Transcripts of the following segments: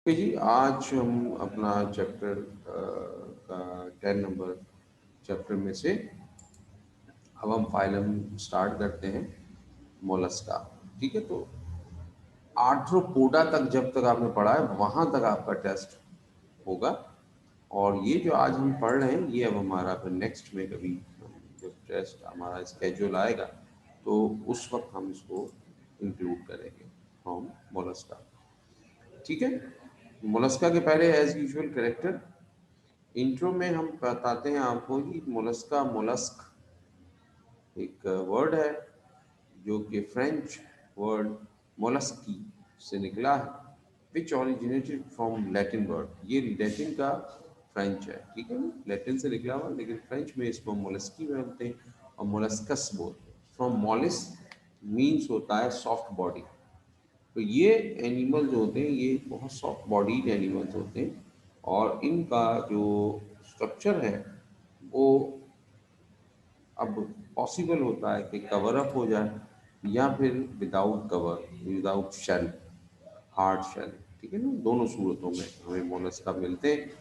Okay जी, आज हम अपना चैप्टर का 10 नंबर चैप्टर में से अब हम फाइलम स्टार्ट करते हैं मोलस्का। ठीक है, तो आर्थ्रोपोडा तक जब तक आपने पढ़ा है वहाँ तक आपका टेस्ट होगा। और ये जो आज हम पढ़ रहे हैं ये अब हमारा फिर नेक्स्ट में कभी जब टेस्ट हमारा स्केड्यूल आएगा तो उस वक्त हम इसको इंक्लूड करेंगे फ्रॉम मोलस्का। ठीक है, मोलस्का के पहले एज यूजुअल करेक्टर इंट्रो में हम बताते हैं आपको कि मोलस्का मोलस्क एक वर्ड है जो कि फ्रेंच वर्ड मोलस्की से निकला है, विच ऑरिजिनेटेड फ्रॉम लैटिन वर्ड। ये लैटिन का फ्रेंच है, ठीक है ना, लैटिन से निकला हुआ, लेकिन फ्रेंच में इसको मोलस्की बोलते हैं और मोलस्कस बोलते हैं। फ्रॉम मोलिस मीन्स होता है सॉफ्ट बॉडी। तो ये एनिमल जो होते हैं ये बहुत सॉफ्ट बॉडीड एनिमल्स होते हैं और इनका जो स्ट्रक्चर है वो अब पॉसिबल होता है कि कवर अप हो जाए या फिर without cover, without shell, hard shell. ठीक है ना, दोनों सूरतों में हमें मोलस्का मिलते हैं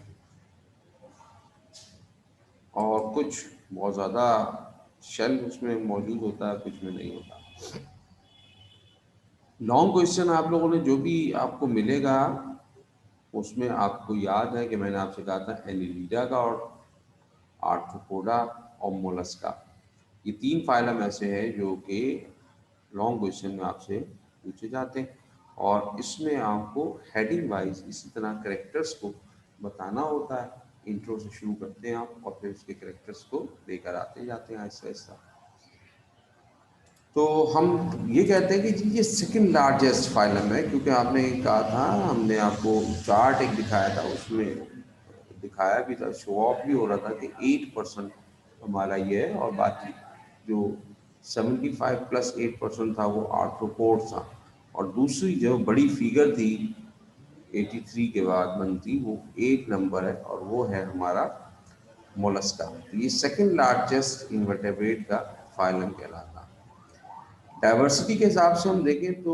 और कुछ बहुत ज़्यादा शेल उसमें मौजूद होता है, कुछ में नहीं होता। लॉन्ग क्वेश्चन आप लोगों ने जो भी आपको मिलेगा उसमें आपको याद है कि मैंने आपसे कहा था एनिलिडा का और आर्थ्रोपोडा और मोलस्का, ये तीन फाइलम ऐसे हैं जो कि लॉन्ग क्वेश्चन में आपसे पूछे जाते हैं और इसमें आपको हेडिंग वाइज इसी तरह करेक्टर्स को बताना होता है। इंट्रो से शुरू करते हैं आप और फिर उसके करेक्टर्स को लेकर आते जाते हैं आहिस्ता आहिस्ता। तो हम ये कहते हैं कि जी ये सेकंड लार्जेस्ट फाइलम है, क्योंकि आपने कहा था, हमने आपको चार्ट एक दिखाया था, उसमें दिखाया भी था, शो ऑफ भी हो रहा था कि 8% हमारा ये है और बाकी जो 75+8% था वो आर्थ्रोपोड था। और दूसरी जो बड़ी फिगर थी 83 के बाद बनती, वो 8 नंबर है और वो है हमारा मोलस्का। तो ये सेकंड लार्जेस्ट इन्वर्टेब्रेट का फाइलम कहलाता है। डाइवर्सिटी के हिसाब से हम देखें तो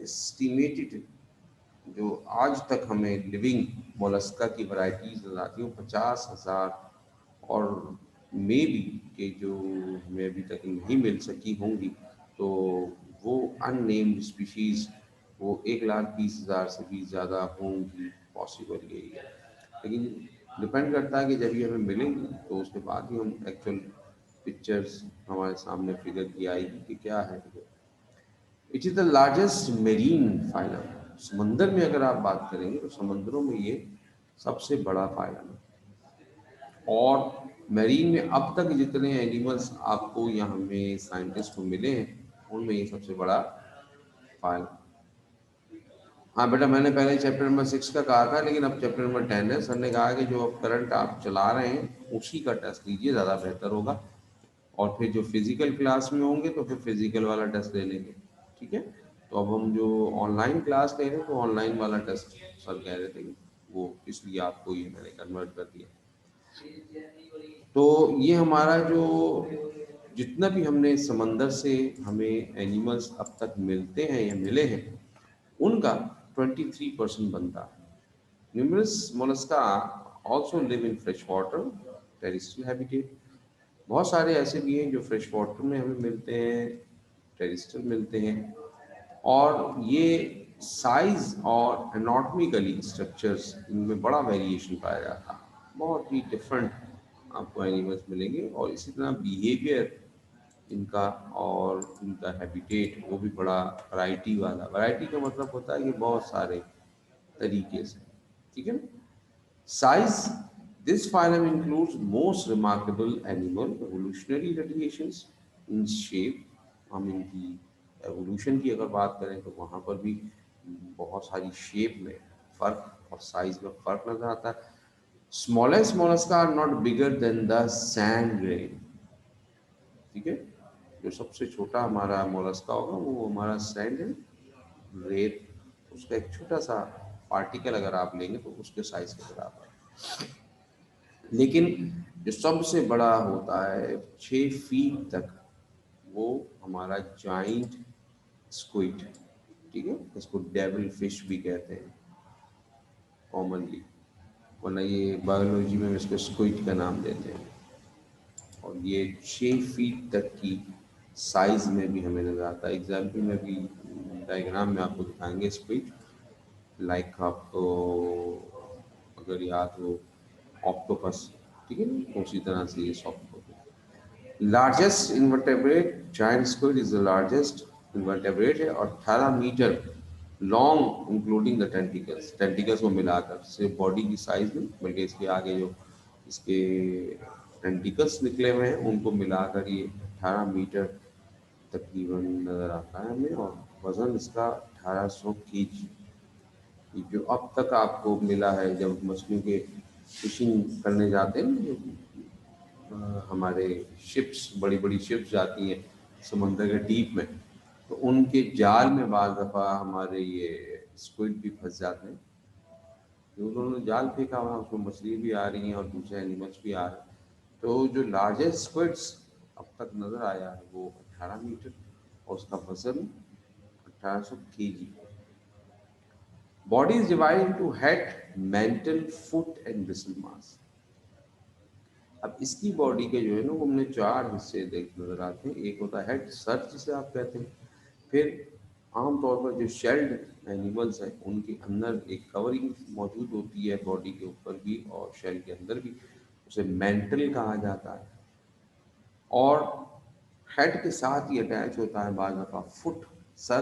एस्टिमेटेड जो आज तक हमें लिविंग मोलस्का की वैरायटीज नजर आती हैं 50,000 और मे बी के जो हमें अभी तक नहीं मिल सकी होंगी, तो वो अननेम्ड स्पीशीज वो 1,20,000 से भी ज़्यादा होंगी, पॉसिबल यही है। लेकिन डिपेंड करता है कि जब ये हमें मिलेंगी तो उसके बाद ही हम एक्चुअल पिक्चर्स हमारे सामने फिगर की आएगी कि क्या है। It is the largest marine phylum. समंदर में अगर आप बात करेंगे तो समंदरों में ये सबसे बड़ा फाइलम है। और मेरीन में अब तक जितने एनिमल्स आपको यहाँ में साइंटिस्ट को मिले हैं उनमें ये सबसे बड़ा फाइलम। हाँ बेटा, मैंने पहले चैप्टर नंबर 6 का कहा था, लेकिन अब चैप्टर नंबर 10 है। सर ने कहा कि जो अब करंट आप चला रहे हैं उसी का टेस्ट लीजिए, ज़्यादा बेहतर होगा। और फिर जो फिजिकल क्लास में होंगे तो फिर फिजिकल वाला टेस्ट ले लेंगे। ठीक है, तो अब हम जो ऑनलाइन क्लास ले रहे हैं तो ऑनलाइन वाला टेस्ट सर कह रहे थे कि वो इसलिए आपको ये मैंने कन्वर्ट कर दिया। तो ये हमारा जो जितना भी हमने समंदर से हमें एनिमल्स अब तक मिलते हैं या मिले हैं उनका 23% बनता है। Numerous Mollusca also live in fresh water terrestrial habitat. बहुत सारे ऐसे भी हैं जो फ्रेश वाटर में हमें मिलते हैं, टेरिस्ट्रियल मिलते हैं। और ये साइज और एनाटॉमिकली स्ट्रक्चर्स इनमें बड़ा वेरिएशन पाया जाता है, बहुत ही डिफरेंट आपको एनिमल्स मिलेंगे। और इसी तरह बिहेवियर इनका और इनका हैबिटेट वो भी बड़ा वैरायटी वाला, वैरायटी का मतलब होता है कि बहुत सारे तरीके से। ठीक है ना, size, this phylum includes most remarkable animal evolutionary variations in shape। हम इनकी एवोल्यूशन की अगर बात करें तो वहाँ पर भी बहुत सारी शेप में फर्क और साइज में फर्क नजर आता है। Smallest mollusca are not bigger than the sand grain. ठीक है, जो सबसे छोटा हमारा मोलस्का होगा वो हमारा सैंड है, रेत, उसका एक छोटा सा पार्टिकल अगर आप लेंगे तो उसके साइज के बराबर है। लेकिन जो सबसे बड़ा होता है 6 फीट तक, वो हमारा जाइंट स्क्विड। ठीक है, इसको डेविल फिश भी कहते हैं। कॉमनली, वरना ये बायोलॉजी में इसको स्क्विड का नाम देते हैं। और ये 6 फीट तक की साइज में भी हमें नजर आता है। एग्जाम्पल में भी डायग्राम में आपको दिखाएंगे स्क्विड, लाइक आपको अगर याद हो ऑक्टोपस, ठीक है ना, उसी तरह से ये octopus. Largest invertebrate giant squid is the largest invertebrate है, और 18 metre long including the tentacles, tentacles को मिलाकर, सिर्फ बॉडी की साइज में बल्कि इसके आगे जो इसके टेंटिकल्स निकले हुए हैं उनको मिलाकर ये 18 मीटर तकरीबन नज़र आता है हमें। और वज़न इसका 1800 kg, जो अब तक आपको मिला है जब मछलियों के फिशिंग करने जाते हैं ना, हमारे शिप्स, बड़ी बड़ी शिप्स जाती हैं समंदर के डीप में, तो उनके जाल में बाज़ दफ़ा हमारे ये स्क्विड भी फंस जाते हैं। तो उन्होंने जाल फेंका हुआ, उसमें मछली भी आ रही हैं और दूसरे एनिमल्स भी आ रहे हैं। तो जो लार्जेस्ट स्क्विड्स अब तक नज़र आया है वो 18 मीटर, और उसका वजन 1800 kg। Body is divided into head, mantle, foot and visceral mass. अब इसकी बॉडी के जो है ना, वो हमने 4 हिस्से देख नजर आते हैं। एक होता है हेड, सर जिसे आप कहते हैं। फिर आमतौर पर जो शेल्ड एनिमल्स हैं उनके अंदर एक कवरिंग मौजूद होती है बॉडी के ऊपर भी और शेल के अंदर भी, उसे मेंटल कहा जाता है। और हेड के साथ ही अटैच होता है बाज दफा फुट, सर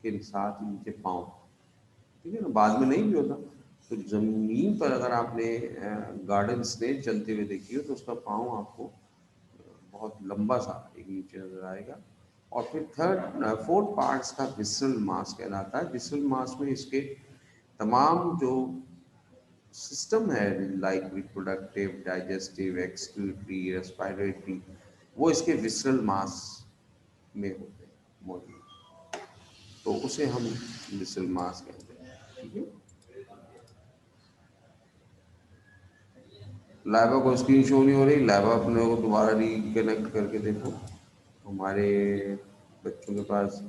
के साथ ही नीचे पाँव, ठीक है ना, बाद में नहीं भी होता। तो जमीन पर अगर आपने गार्डन स्नेक चलते हुए देखी हो तो उसका पाँव आपको बहुत लंबा सा एक नीचे नजर आएगा। और फिर फोर्थ पार्ट्स का विसरल मास कहलाता है। विसरल मास में इसके तमाम जो सिस्टम है, like reproductive, digestive, excretory, respiratory, वो इसके विसरल मास में होते हैं मौजूद, तो उसे हम विसरल मास कहते हैं, ठीक है। लाइवा को स्क्रीन शो नहीं हो रही, लाइवा अपने को दोबारा रिकनेक्ट करके देखो। हमारे बच्चों के पास,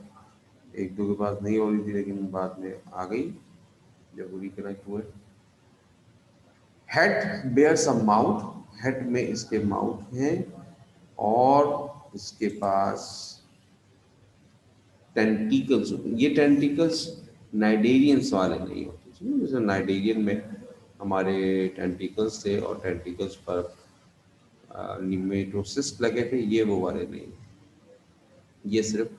एक दो के पास नहीं हो रही थी लेकिन बाद में आ गई जब रिकनेक्ट हुए। Head bears a mouth, head में इसके माउथ है, और इसके पास टेंटिकल्स होते हैं। ये टेंटिकल्स नाइडेरियंस वाले नहीं होते, जैसे नाइडेरियन में हमारे टेंटिकल्स थे और टेंटिकल्स पर निमेटोसिस्ट लगे थे, ये वो वाले नहीं। ये सिर्फ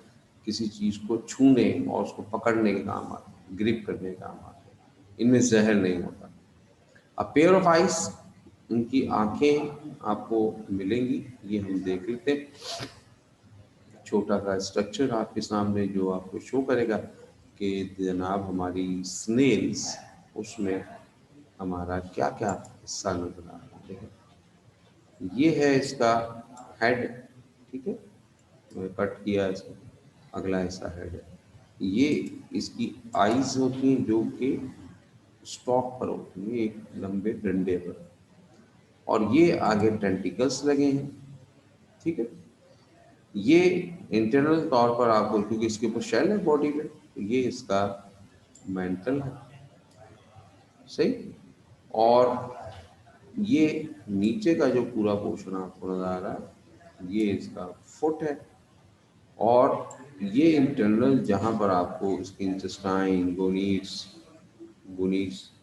किसी चीज को छूने और उसको पकड़ने के काम आते हैं, ग्रिप करने के काम आते हैं। इनमें जहर नहीं होता। अ पेयर ऑफ आइस, इनकी आंखें आपको मिलेंगी, ये हम देख लेते हैं। छोटा सा स्ट्रक्चर आपके सामने जो आपको शो करेगा कि जनाब हमारी स्नेल्स, उसमें हमारा क्या क्या हिस्सा नजर आ रहा है। देखो, ये है इसका हेड, ठीक है, कट किया इसका, अगला हिस्सा हेड है। ये इसकी आईज होती हैं जो कि स्टॉक पर होती हैं, एक लंबे डंडे पर, और ये आगे टेंटिकल्स लगे हैं, ठीक है। ये इंटरनल तौर पर आपको, क्योंकि इसके ऊपर शेल है बॉडी में, तो ये इसका मेंटल है, सही। और ये नीचे का जो पूरा पोर्शन आपको नजर आ रहा है ये इसका फुट है। और ये इंटरनल जहाँ पर आपको इसके इंटेस्टाइन, गोनीड्स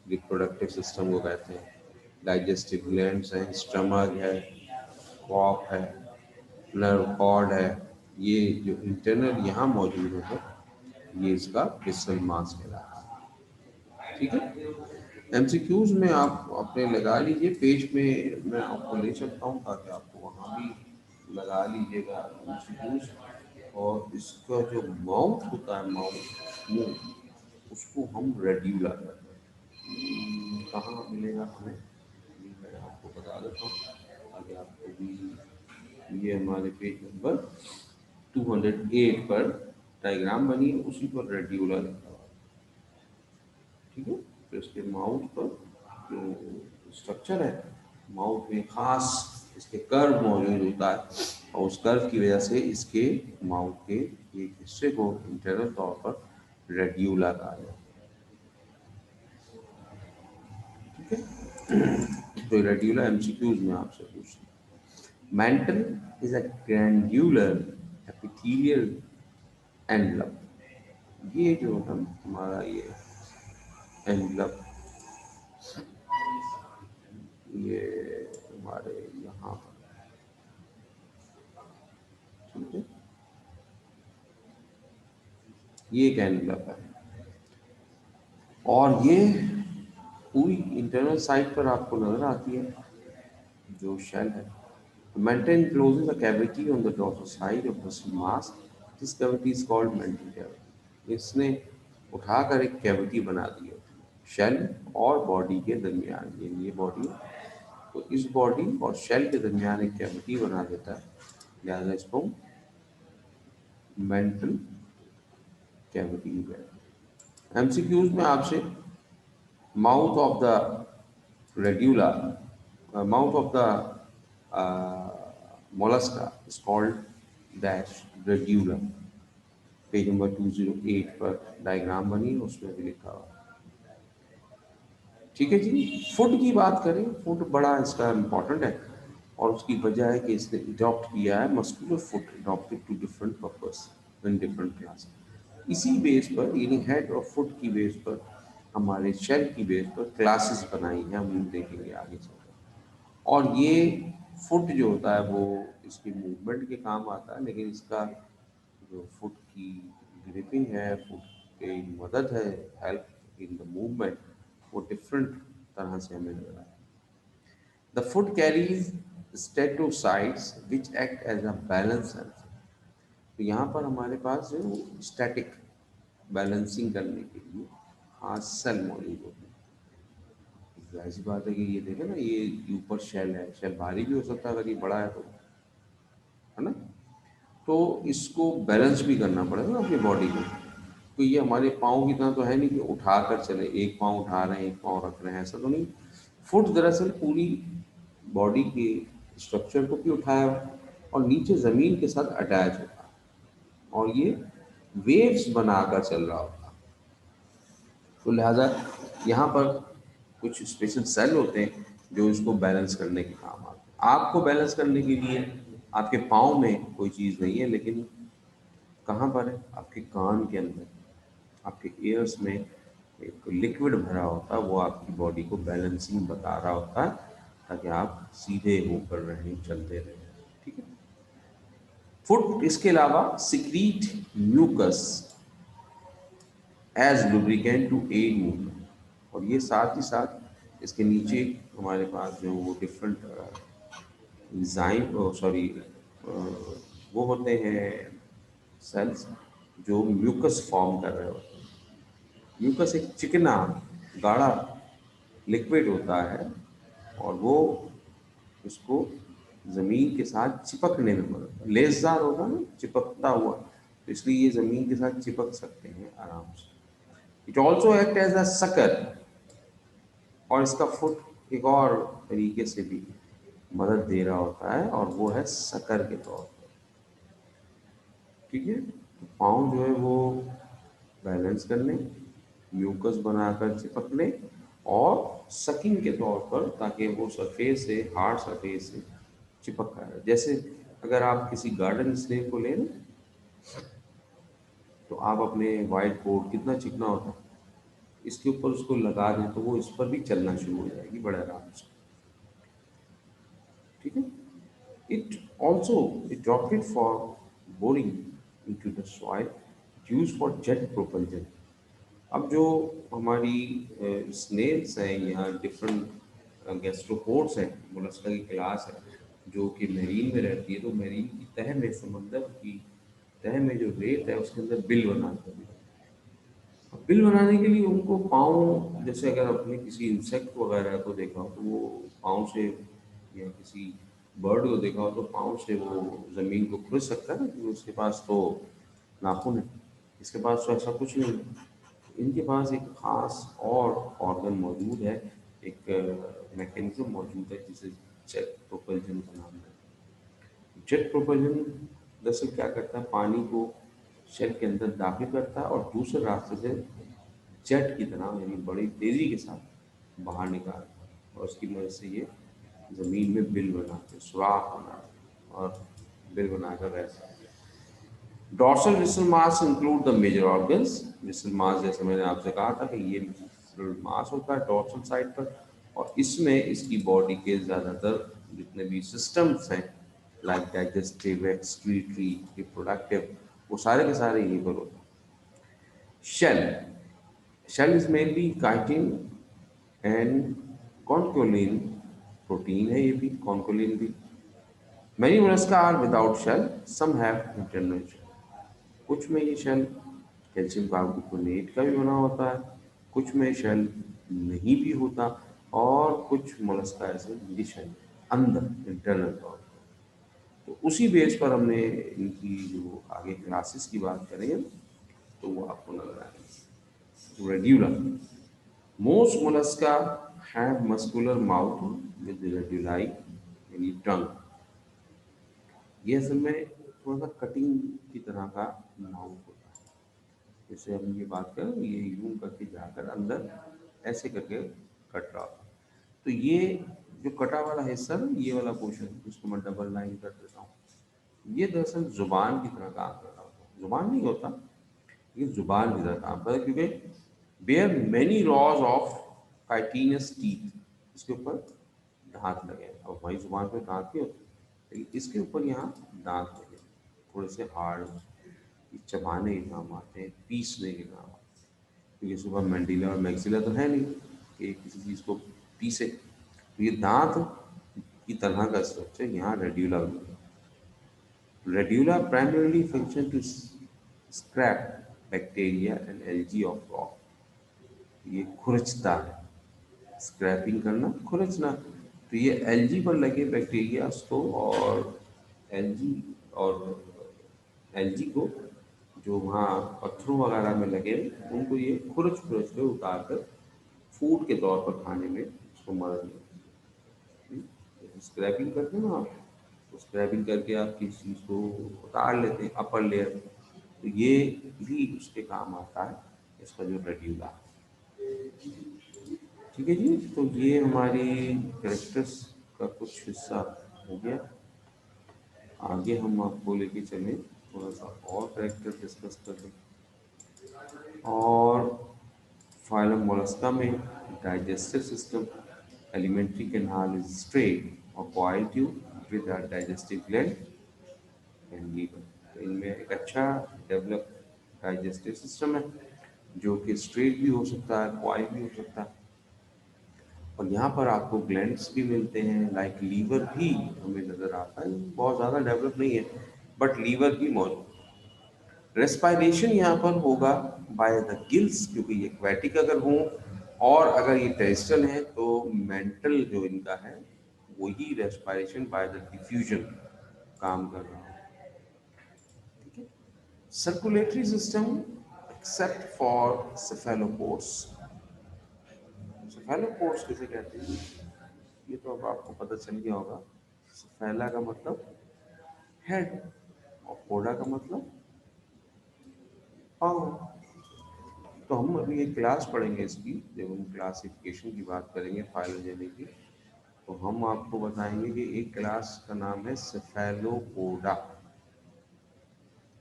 रिप्रोडक्टिव सिस्टम को कहते हैं, डाइजेस्टिव ग्लैंड्स हैं, स्टमक है, कॉप है, नर्व कॉर्ड है, ये जो इंटरनल यहाँ मौजूद है ये इसका विसरल मास कहलाता है, ठीक है। एमसीक्यूज में आप अपने लगा लीजिए, पेज में मैं आपको ले सकता हूँ ताकि आपको वहाँ भी लगा लीजिएगा एमसीक्यूज। और इसका जो माउथ होता है, माउथ, मुंह, उसको हम रेड्यूला कहते हैं। कहाँ मिलेगा हमें, ये मैं आपको बता देता हूँ ताकि आपको भी, ये हमारे पेज नंबर 208 पर डायग्राम बनी है, उसी पर रेड्यूला लिखा हुआ है, ठीक है। तो इसके माउथ पर जो स्ट्रक्चर है, माउथ में खास इसके कर्व मौजूद होता है, और उस कर्व की वजह से इसके माउथ के एक हिस्से को इंटरनल तौर पर रेड्यूला कहा जाता है। ठीक है। तो रेडिकुलर एमसीक्यूज में आपसे पूछते हैं, mantle is a glandular epithelial envelope. ये जो हम हमारा ये एनवलप, ये हमारे यहाँ पर, ठीक है, ये एक एनवलप है और ये पूरी इंटरनल साइड पर आपको नजर आती है जो शेल है। Maintain closes a cavity on the dorsal side of the mass. This cavity is called mental cavity. इसने उठाकर एक कैविटी बना दी है शेल और बॉडी के दरमियान। ये बॉडी, तो इस बॉडी और शेल के दरमियान एक कैविटी बना देता है, लिहाजा इसको मेंटल कैविटी है। एमसीक्यूज में आपसे mouth of the radula, mouth of the Mollusca is called dash radula. Page number 208 पर डायग्राम बनी है, उसमें भी लिखा हुआ है। ठीक है जी। फुट की बात करें, फुट बड़ा इसका इम्पोर्टेंट है और उसकी वजह है कि इसने अडॉप्ट किया है muscular foot adapted to different purpose in different class. इसी बेस पर, यानी हेड और फुट की बेस पर, हमारे शेल की बेस पर क्लासेस बनाई हैं, हम देखेंगे आगे चलकर। और ये फुट जो होता है वो इसकी मूवमेंट के काम आता है, लेकिन इसका जो फुट की ग्रिपिंग है, फुट की मदद है, हेल्प इन द मूवमेंट, वो डिफरेंट तरह से हमें लग रहा है। The foot carries statocysts which act as a balancer. तो यहाँ पर हमारे पास जो स्टैटिक बैलेंसिंग करने के लिए खास सेल मौजूद होते हैं। ऐसी बात है कि ये देखें ना, ये ऊपर शेल है, शेल भारी भी हो सकता है अगर ये बड़ा है तो, है ना। तो इसको बैलेंस भी करना पड़ेगा ना अपनी बॉडी को। तो ये हमारे पाँव की तरह तो है नहीं कि उठा कर चले, एक पाँव उठा रहे हैं एक पाँव रख रहे हैं, ऐसा तो नहीं। फुट दरअसल पूरी बॉडी के स्ट्रक्चर को भी उठाया और नीचे ज़मीन के साथ अटैच होता है और ये वेव्स बनाकर चल रहा होता है। तो लिहाजा यहाँ पर कुछ स्पेशल सेल होते हैं जो इसको बैलेंस करने के काम आते हैं। आपको बैलेंस करने के लिए आपके पाँव में कोई चीज़ नहीं है, लेकिन कहाँ पर है? आपके कान के अंदर, आपके ईयर्स में एक लिक्विड भरा होता है, वो आपकी बॉडी को बैलेंसिंग बता रहा होता है ताकि आप सीधे होकर रहें, चलते रहें। ठीक है। फुट इसके अलावा secrete mucus as lubricant to aid movement. और ये साथ ही साथ इसके नीचे हमारे पास जो वो डिफरेंट एंजाइम, सॉरी, वो होते हैं सेल्स जो म्यूकस फॉर्म कर रहे होते हैं। म्यूकस एक चिकना गाढ़ा लिक्विड होता है और वो उसको ज़मीन के साथ चिपकने में मदद, लेसदार होगा ना, चिपकता हुआ, तो इसलिए ये ज़मीन के साथ चिपक सकते हैं आराम से। It also act as a sucker, और इसका फुट एक और तरीके से भी मदद दे रहा होता है और वो है सकर के तौर पर। ठीक है। तो पाँव जो है वो बैलेंस करने, म्यूकस बनाकर चिपकने और सकिंग के तौर पर, ताकि वो सरफेस से, हार्ड सरफेस से चिपक रहा है। जैसे अगर आप किसी गार्डन स्नेक को लें ना, तो आप अपने वाइट बोर्ड कितना चिकना होता है, इसके ऊपर उसको लगा दें तो वो इस पर भी चलना शुरू हो जाएगी बड़े आराम से। ठीक है। It also adopted for boring into the soil, used for jet propulsion। अब जो हमारी स्नेल्स हैं या डिफरेंट गैस्ट्रोपोड्स हैं, मोलस्का की क्लास है जो कि मेरीन में रहती है, तो मेरीन की तह में, समंदर की तह में जो रेत है उसके अंदर बिल बनाते हैं। बिल बनाने के लिए उनको पाँव, जैसे अगर आपने किसी इंसेक्ट वगैरह को देखा हो तो वो पाँव से, या किसी बर्ड को देखा हो तो पाँव से वो ज़मीन को खुर सकता है ना, क्योंकि उसके पास तो नाखून है। इसके पास तो ऐसा कुछ नहीं है। इनके पास एक खास और ऑर्गन मौजूद है, एक मैकेनिज्म मौजूद है जिसे जेट प्रोपल्जन का नाम है। जेट प्रोपल्जन दरअसल क्या करता है, पानी को शेल के अंदर दाखिल करता है और दूसरे रास्ते से जेट की तरह, यानी बड़ी तेजी के साथ बाहर निकालता है। और उसकी मदद से ये ज़मीन में बिल बनाते हैं, सुराख बनाते हैं और बिल बनाकर रहते हैं। Dorsal visceral mass include the major organs. Visceral mass जैसे मैंने आपसे कहा था कि ये मास होता है डॉर्सल साइड पर, और इसमें इसकी बॉडी के ज़्यादातर जितने भी सिस्टम्स हैं लाइक डाइजेस्टिव, एक्सक्रीटरी, रिप्रोडक्टिव, वो सारे के सारे यहीं पर होते हैं। Shell, shell is mainly chitin and conchiolin, protein है ये भी, कॉन्कोलिन भी। Many mollusca are without shell, some have internal shell. कुछ में ये शेल कैल्शियम कार्बोनेट का भी बना होता है, कुछ में शेल नहीं भी होता, और कुछ मोलस्का ऐसे शेल अंदर इंटरनल तौर पर। तो उसी बेस पर हमने इनकी जो आगे क्लासेस की बात करेंगे तो वो आपको नजर आएंगे। Radula, most mollusca have muscular mouth with radulae यानी टंग। ये असल में थोड़ा सा कटिंग की तरह का माउथ होता है। जैसे हम ये बात करें, ये यूं करके जाकर अंदर ऐसे करके कट रहा होता है। तो ये जो कटा वाला हिस्सा ना, ये वाला पोर्शन जिसको मैं डबल लाइन कर देता हूँ, ये दरअसल जुबान की तरह काम कर रहा होता है। जुबान नहीं होता, ये जुबान की तरह काम करता है, क्योंकि bear many rows of chitinous teeth, इसके ऊपर दांत लगे हैं। अब हमारी जुबान पे दांत नहीं होते, लेकिन इसके ऊपर यहाँ दांत लगे, थोड़े से हार्ड, ये चबाने के काम आते हैं, पीसने के काम आते हैं, क्योंकि सुबह मैंडिला और मैक्सिला तो है नहीं कि किसी चीज़ को पीसे। तो ये दांत की तरह का स्ट्रक्चर यहाँ रेड्यूला में है। Radula primarily function to scrap bacteria and algae off rock. ये खुरचता है, स्क्रैपिंग करना, खुरचना। तो ये एल्गी पर लगे बैक्टीरिया को, और एल्गी और एल्गी को जो वहाँ पत्थरों वगैरह में लगे उनको ये खुरच खुरच के उतार कर फूड के तौर पर खाने में उसको मदद मिलती है। स्क्रैपिंग करते हैं ना आप, तो स्क्रैपिंग करके आप किसी चीज़ को उतार लेते हैं अपर लेयर, तो ये भी उसके काम आता है, इसका जो रेड्यूला है। ठीक है जी, तो ये हमारी कैरेक्टर्स का कुछ हिस्सा हो गया। आगे हम आपको लेके चलें, थोड़ा सा और कैरेक्टर डिस्कस कर लें। और फाइलम मोलस्का में digestive system, alimentary canal is straight or coiled tube with a digestive gland and liver. तो इनमें एक अच्छा डेवलप डाइजेस्टिव सिस्टम है जो कि स्ट्रेट भी हो सकता है, कॉइल भी हो सकता है, और यहाँ पर आपको ग्लैंड्स भी मिलते हैं, लाइक लीवर भी हमें नज़र आता है। बहुत ज़्यादा डेवलप नहीं है, बट लीवर भी मौजूद है। रेस्पायरेशन यहाँ पर होगा बाय द गिल्स, क्योंकि ये एक्वेटिक अगर हों, और अगर ये टेरेस्ट्रियल है तो मेंटल जो इनका है वही रेस्पायरेशन बाय द डिफ्यूजन काम कर रहा है। ठीक है। Circulatory system except for cephalopods. Cephalopods किसे कहते हैं ये तो अब आपको पता चल गया होगा। सेफेला का मतलब हेड और पोडा का मतलब पाँव। तो हम अभी एक क्लास पढ़ेंगे इसकी, जब हम क्लासिफिकेशन की बात करेंगे फाइलोजेनी की, तो हम आपको बताएंगे कि एक क्लास का नाम है सेफेलोपोडा।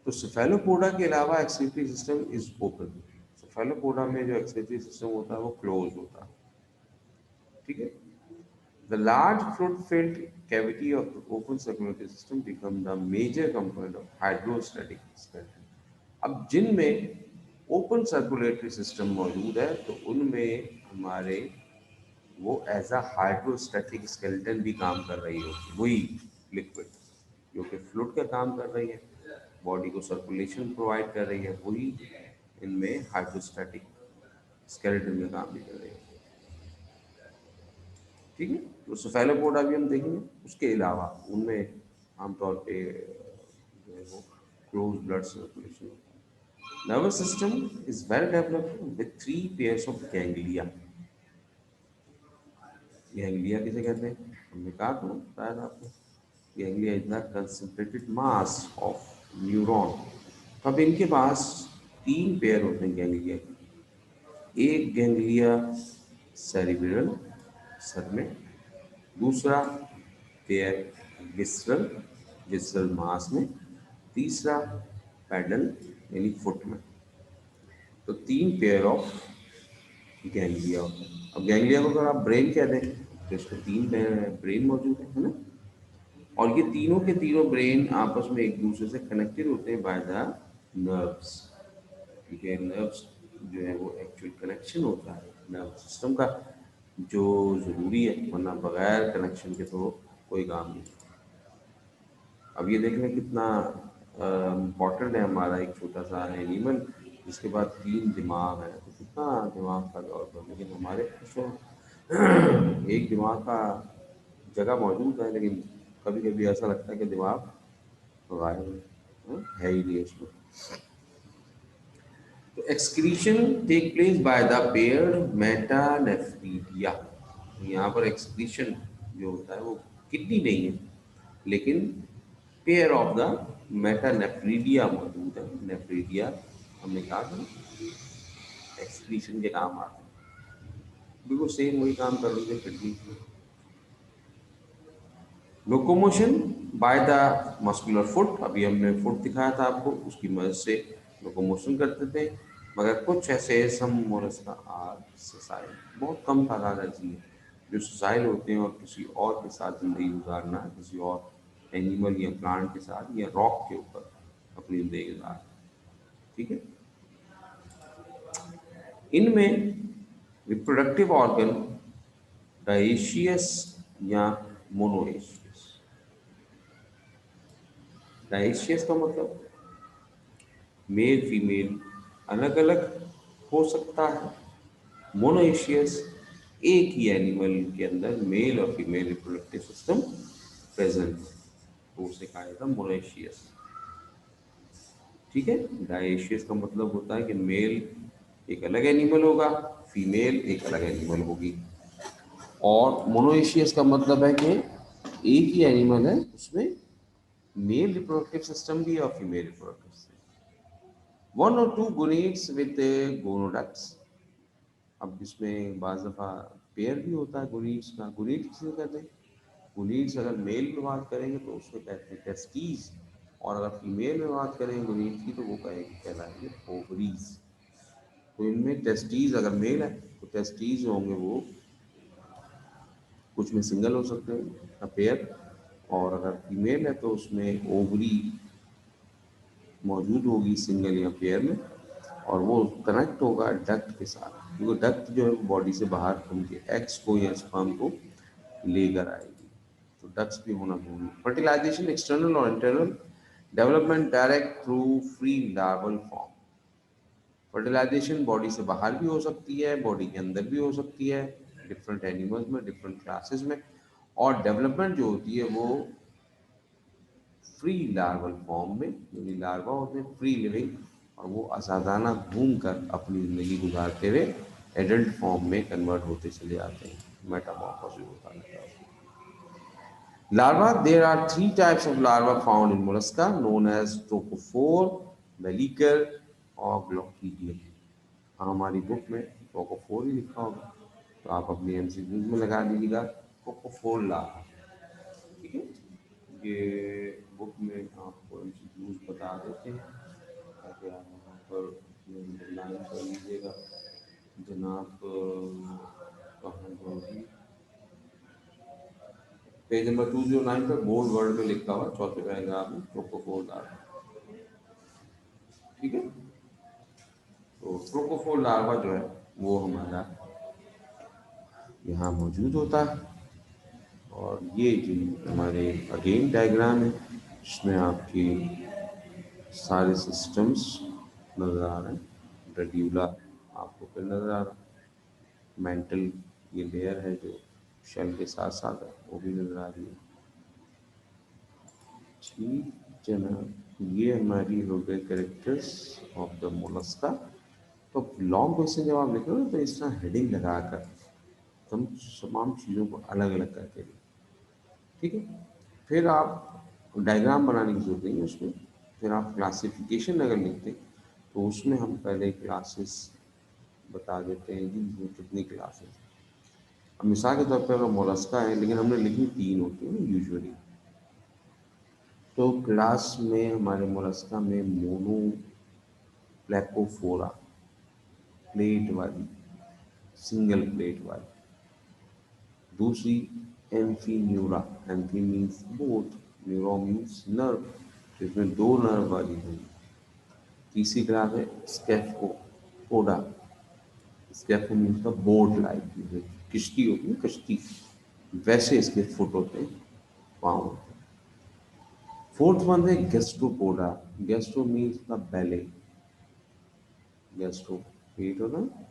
तो सेफेलोपोडा के अलावा एक्सक्रीटरी सिस्टम इज ओपन। सेफेलोपोडा में जो एक्सक्रीटरी सिस्टम होता है वो क्लोज होता है। ठीक है। The large fluid-filled cavity of the open circulatory system become the major component of hydrostatic skeleton. अब जिनमें ओपन सर्कुलेटरी सिस्टम मौजूद है तो उनमें हमारे वो एज अ हाइड्रोस्टैटिक स्केलेटन भी काम कर रही होती है। वही लिक्विड जो कि फ्लूइड का काम कर रही है, बॉडी को सर्कुलेशन प्रोवाइड कर रही है, वही इनमें हाइड्रोस्टैटिक स्केलेटन में काम भी कर रही है। ठीक है। तो सेफेलोपोडा भी हम देखेंगे। उसके अलावा उनमें आमतौर पे जो है वो क्लोज ब्लड सर्कुलेशन होता है। Nervous system is well developed with 3 pairs of ganglia. Ganglia किसे कहते हैं हमने कहा तो शायद आपको, ganglia is the concentrated mass of neuron. तो अब इनके पास 3 पेयर होते हैं गैंग्लिया के। एक गैंग्लिया सेरिब्रल, सर में, दूसरा पेयर विस्रल मास में, तीसरा पैडल यानी फुट में। तो 3 पेयर ऑफ गैंग्लिया होता है। अब गैंग्लिया को अगर आप ब्रेन कह दें तो इसमें 3 ब्रेन मौजूद है ना। और ये तीनों के तीनों ब्रेन आपस में एक दूसरे से कनेक्टेड होते हैं बाय द नर्व्स। ठीक है, नर्व्स जो है वो एक्चुअल कनेक्शन होता है नर्व सिस्टम का, जो ज़रूरी है, वरना बगैर कनेक्शन के तो कोई काम नहीं। अब ये देख लें कितना इम्पॉर्टेंट है हमारा एक छोटा सा एनिमल जिसके बाद 3 दिमाग है, तो कितना दिमाग का दौर है। लेकिन हमारे पास तो एक दिमाग का जगह मौजूद है, लेकिन कभी कभी ऐसा लगता है कि दिमाग गायब है ही नहीं उसमें। तो excretion take place by the paired metanephridia. यहाँ पर एक्सक्रीशन जो होता है वो किडनी नहीं है, लेकिन पेयर ऑफ द मेटानेफ्रीडिया मौजूद है। नेफ्रीडिया हमने कहा था एक्सक्रीशन के काम आते हैं, बिल्कुल सेम वही काम कर रही है kidney. Locomotion by the muscular foot, अभी हमने फुट दिखाया था आपको, उसकी मदद से लोकोमोशन करते थे। मगर कुछ ऐसे सम मोलस्का आर ससाइल, बहुत कम तादाद ऐसी है जो ससाइल होते हैं और किसी और के साथ जिंदगी गुजारना, किसी और एनिमल या प्लांट के साथ या रॉक के ऊपर अपनी जिंदगी गुजार। ठीक है, इनमें रिप्रोडक्टिव ऑर्गन डायेशियस या मोनोएशियस। डायेशियस का मतलब मेल फीमेल अलग अलग हो सकता है। मोनोएशियस एक ही एनिमल के अंदर मेल और फीमेल रिप्रोडक्टिव सिस्टम प्रेजेंट है, तो उसे कहा जाता है मोनोएशियस। ठीक है, डायेशियस का मतलब होता है कि मेल एक अलग एनिमल होगा, फीमेल एक अलग एनिमल होगी। और मोनोएशियस का मतलब है कि एक ही एनिमल है, उसमें मेल रिप्रोडक्टिव सिस्टम भी है और female reproductive system. 1 or 2 gonads with gonoducts. अब इसमें बाज दफ़ा पेयर भी होता है गोनीड्स का। गोनीड किसे कहते हैं? गोनीड्स अगर मेल में बात करेंगे तो उसको कहते हैं टेस्टीज, और अगर फीमेल में बात करेंगे गोनीड्स की तो वो कहलाएंगे ओवरीज। तो इनमें टेस्टीज अगर मेल है तो टेस्टीज होंगे वो कुछ में सिंगल हो सकते हैं पेयर, और अगर फीमेल है तो उसमें ओवरी मौजूद होगी सिंगल या पेयर में, और वो कनेक्ट होगा डक्ट के साथ, क्योंकि डक्ट जो है बॉडी से बाहर उनके एग्स को या स्पर्म को लेकर आएगी। तो डक्ट्स भी होना जरूरी। फर्टिलाइजेशन एक्सटर्नल और internal, development direct through free larval form. Fertilization body से बाहर भी हो सकती है, बॉडी के अंदर भी हो सकती है, डिफरेंट एनिमल्स में, डिफरेंट क्लासेस में। और डेवलपमेंट जो होती है वो फ्री लार्वल फॉर्म में, यानी लार्वा होते हैं फ्री लिविंग, और वो आज़ादाना घूम कर अपनी ज़िंदगी गुजारते हुए एडल्ट फॉर्म में कन्वर्ट होते चले जाते हैं, मेटामॉर्फोसिस होता रहता है। Larva, there are 3 types of larva found in mollusca known as trochophore, veliger और ग्लोक्कीडियम। हमारी बुक में ट्रोकोफोर ही लिखा होगा, तो आप अपनी एमसीक्यूज में लगा दीजिएगा ट्रोकोफोर लार्वा। ठीक है, ये बुक में आपको एमसीक्यूज बता देते हैं ताकि आप वहाँ पर लाइन कर लीजिएगा। जनाब कहाँ जाओगी, पेज नंबर 209 पर बोल्ड वर्ड में लिखा हुआ चौथे पैराग्राफ में प्रोकोफोर लार्वा। ठीक है, तो प्रोकोफोर लार्वा जो है वो हमारा यहाँ मौजूद होता है। और ये जो हमारे अगेन डायग्राम है जिसमें आपकी सारे सिस्टम्स नज़र आ रहे हैं। रेड्यूला आपको फिर नज़र आ रहा है, मेंटल ये लेयर है जो शेल के साथ साथ है वो भी नज़र आ रही है। ठीक जनाब, ये हमारी हो गई कैरेक्टर्स ऑफ द मोलस्का। तो लॉन्ग क्वेश्चन जब आप लिख रहे हो तो इस तरह हेडिंग लगाकर तुम तमाम चीज़ों को अलग अलग करके लिखो। ठीक है, फिर आप डायग्राम बनाने की जरूरत नहीं है उसमें। फिर आप क्लासिफिकेशन अगर लिखते तो उसमें हम पहले क्लासेस बता देते हैं कि इसमें कितनी क्लासेस हैं। अब मिसाल के तौर पर अगर मोलस्का है, लेकिन हमने लिखी 3 होती है ना यूजुअली, तो क्लास में हमारे मोलस्का में मोनो प्लेकोफोरा, प्लेट वाली, सिंगल प्लेट वाली। दूसरी amphineura, amphi means both, neuro means nerve, तो इसमें 2 नर्व वाली होगी। तीसरी क्लास है स्केफोपोडा, स्केफो मीन्स का बोट लाइक, किश्ती होती है कश्ती, वैसे इसके फुट होते हैं, पाँव होते हैं। फोर्थ वन है गेस्ट्रोपोडा, गेस्ट्रो मीन्स द बेले, गेस्ट्रो पेट होता है,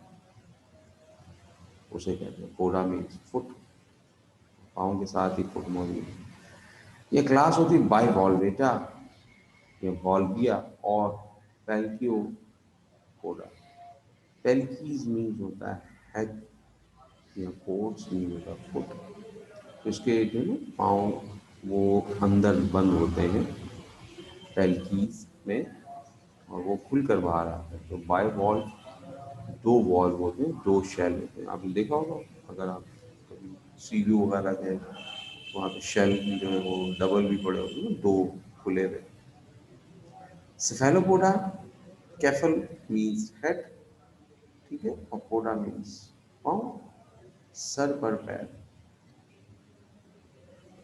उसे कहते हैं, पोडा मीन्स फुट, पाँव के साथ ही फुट मौजूद है। ये क्लास होती है बाइवॉल्वेटा या वॉल्विया और पेल्कियोपोडा। पेल्कीज मीन्स होता है हेड या पोर्ट्स मीन होता है फुट, तो इसके जो है पाँव वो अंदर बंद होते हैं पेल्कीज में, और वो खुल कर बाहर आता है। तो बाइवॉल्व, 2 वॉल्व होते हैं, 2 शेल होते हैं। आपने देखा होगा अगर आप कभी सीवी वगैरह गए, वहाँ पे शेल जो है वो डबल भी पड़े होते हैं, 2 खुले हुए। सेफेलोपोडा, केफल मीन्स हेड, ठीक है, और पोडा मीन्स पाँव, सर पर पैर,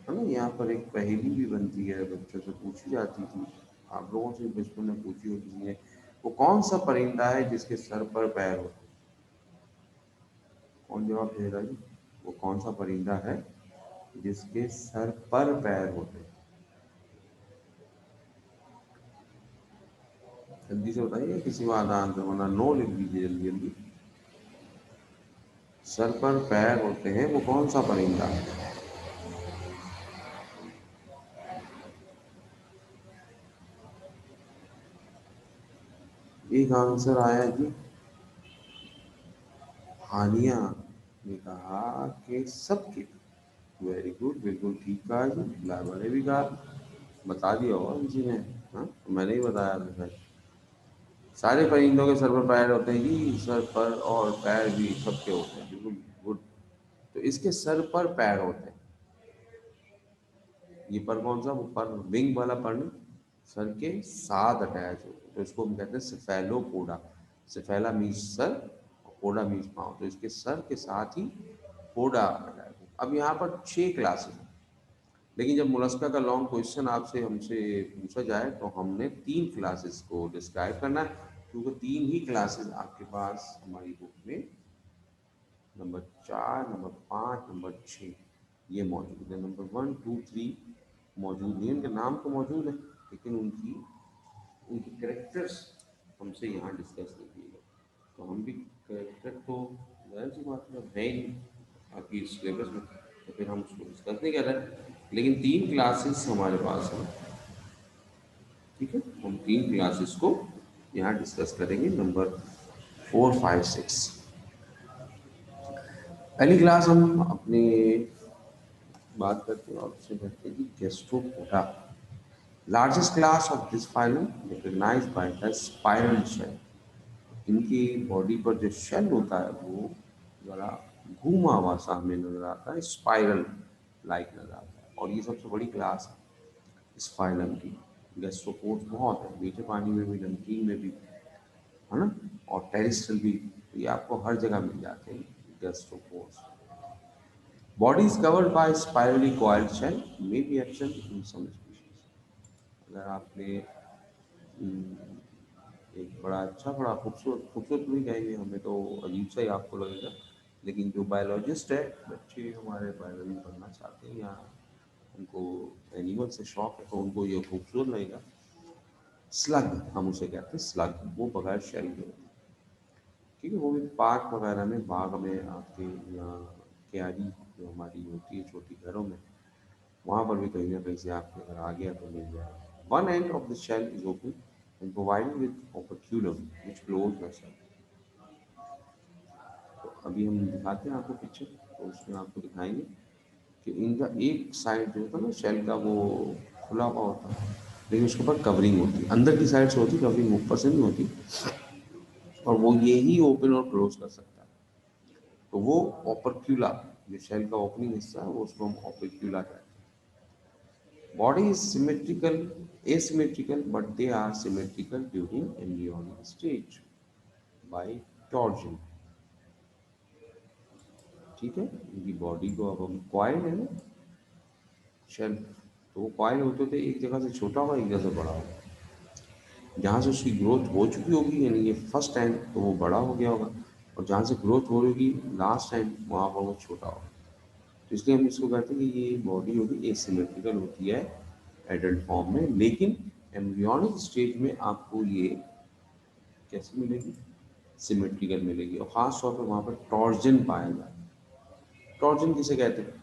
है ना। यहाँ पर एक पहेली भी बनती है, बच्चों से पूछी जाती थी, आप लोगों से बचपन में पूछी होगी किसी ने, वो कौन सा परिंदा है जिसके सर पर पैर होते हैं? कौन जवाब देगा जी? वो कौन सा परिंदा है जिसके सर पर पैर होते हैं? जल्दी से बताइए, किसी को आधा आंसर, वरना नो लिख दीजिए जल्दी जल्दी। सर पर पैर होते हैं, वो कौन सा परिंदा है? एक आंसर आया जी, हानिया ने कहा कि सबके। वेरी गुड, बिल्कुल ठीक कहा जी, लाइबा ने भी कहा, बता दिया होगा किसी ने। हाँ, मैंने ही बताया था सर। सारे परिंदों के सर पर पैर होते हैं जी, सर पर और पैर भी सबके होते हैं, बिल्कुल गुड। तो इसके सर पर पैर होते हैं, ये पर कौन सा, वो पर विंग वाला पर नहीं, सर के साथ अटैच होते हैं, तो इसको हम कहते हैं सेफेलोपोडा। सेफेला मीन्स सर और पोडा मीन्स पाँव, तो इसके सर के साथ ही पोडा अटैच है। अब यहाँ पर 6 क्लासेस हैं, लेकिन जब मोलस्का का लॉन्ग क्वेश्चन आपसे हमसे पूछा जाए तो हमने 3 क्लासेस को डिस्क्राइब करना है, क्योंकि 3 ही क्लासेस आपके पास हमारी बुक में नंबर 4, नंबर 5, नंबर 6 ये मौजूद है। नंबर 1, 2, 3 मौजूद नहीं, उनके नाम तो मौजूद है, लेकिन उनकी उनकी करेक्टर्स हमसे यहाँ डिस्कस नहीं किए गए। तो हम भी करेक्टर तो जाहिर सी बात है ही नहीं आपकी सिलेबस में, तो फिर हम उसको डिस्कस नहीं कर रहे, लेकिन 3 क्लासेस हमारे पास हैं, ठीक है। हम 3 क्लासेस को यहाँ डिस्कस करेंगे, नंबर 4, 5, 6। पहली क्लास हम अपने बात करते हैं और उससे कहते हैं कि gastropoda, largest class of this phylum recognized by the spiral shell. इनकी बॉडी पर जो शेल होता है वो जरा घूमा हुआ सा हमें नजर आता है, स्पाइरल लाइक नजर आता है, और ये सबसे बड़ी क्लास है इस फाइलम की। गैस्ट्रोपोड्स बहुत है, मीठे पानी में भी, नमकीन में भी, है ना, और टेरेस्ट्रियल भी, तो ये आपको हर जगह मिल जाते हैं gastropods. Body is covered by spirally coiled shell, may be absent in some species. अगर आपने एक बड़ा अच्छा, बड़ा खूबसूरत, खूबसूरत नहीं कहेंगे, हमें तो अजीब सा ही आपको लगेगा, लेकिन जो बायोलॉजिस्ट है, बच्चे हमारे बायोलॉजी पढ़ना चाहते हैं या उनको एनिमल से शौक है, तो उनको ये खूबसूरत लगेगा। स्लग हम उसे कहते हैं, स्लग, वो बगैर शेल के होते हैं, ठीक है। वो भी पार्क वगैरह में, बाग में आपके, या क्यारी जो हमारी होती है छोटी घरों में, वहाँ पर भी कहीं ना कहीं से आपके घर आ गया तो मिल जाएगा। One end of the shell is open and provided with operculum which close the shell. तो अभी हम दिखाते हैं आपको पिक्चर, तो उसमें आपको दिखाएंगे कि इनका एक साइड जो होता है ना शेल का, वो खुला हुआ होता है, लेकिन उसके ऊपर कवरिंग होती है, अंदर की साइड से होती है कवरिंग, ऊपर से नहीं होती, और वो ये ही ओपन और क्लोज कर सकता है। तो वो ओपर्क्यूला जो शेल का ओपनिंग हिस्सा है वो उसको हम ओपिक्यूला कहते हैं। Body is symmetrical, asymmetrical, but they are symmetrical during embryonic stage by torsion. ठीक है, इनकी बॉडी को अब हम कॉइल है ना शेल, तो वो कॉइल होते थे एक जगह से छोटा होगा एक जगह से बड़ा होगा। जहाँ से उसकी ग्रोथ हो चुकी होगी यानी ये फर्स्ट टाइम तो वो बड़ा हो गया होगा, और जहाँ से ग्रोथ हो रही होगी लास्ट टाइम वहाँ पर वो छोटा होगा। तो इसलिए हम इसको कहते हैं कि ये बॉडी होगी एसिमेट्रिकल होती है एडल्ट फॉर्म में, लेकिन एम्ब्रियोनिक स्टेज में आपको ये कैसे मिलेगी, सिमेट्रिकल मिलेगी, और ख़ास तौर पर वहाँ पर टॉर्जन पाया जाता है। टॉर्जन किसे कहते हैं,